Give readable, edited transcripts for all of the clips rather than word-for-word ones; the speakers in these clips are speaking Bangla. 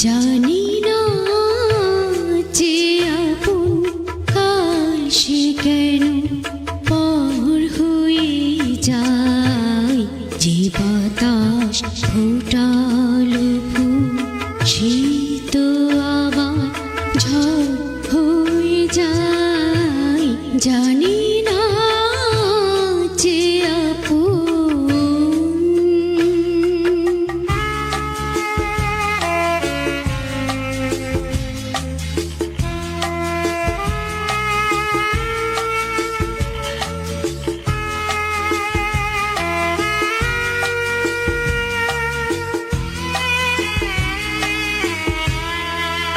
জানি না যে আপন কাল সে কেন পর হয়ে যায়। যে বাতাস ফোটালো ফুল সে তো আবার ঝড় হয়ে যায়। জানি না যে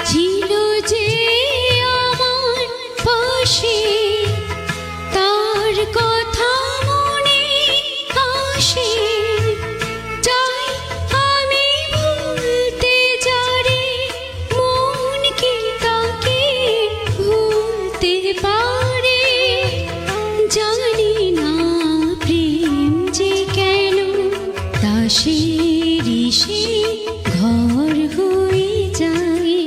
ছিল যে আমার পাশে তার কথা মনে আসে। চাই আমি ভুলতে যারে মন কি তাকে ভুলতে পারে। জানি না প্রেম যে কেন দাসেরই সে ঘর হয়ে যায়।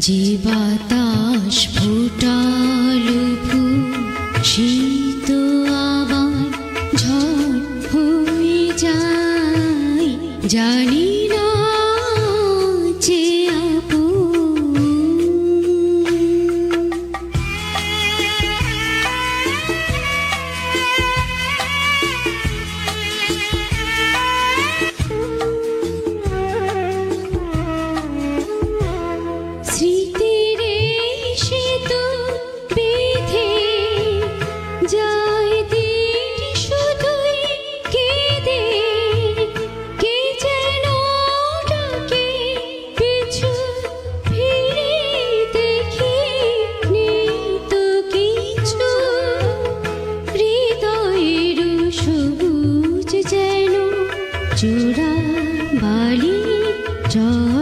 যে বাতাস ফোটালো ফুল সে তো আবার ঝড় হয়ে যায়। জানি না যে স্মৃতির সেতু বেঁধে যায় দিন শুধুই কেঁদে। কে যেন ডাকে পিছু ফিরে দেখি নেই তো কিছু। হৃদয়ের সবুজ যেন চূড়া বালি জল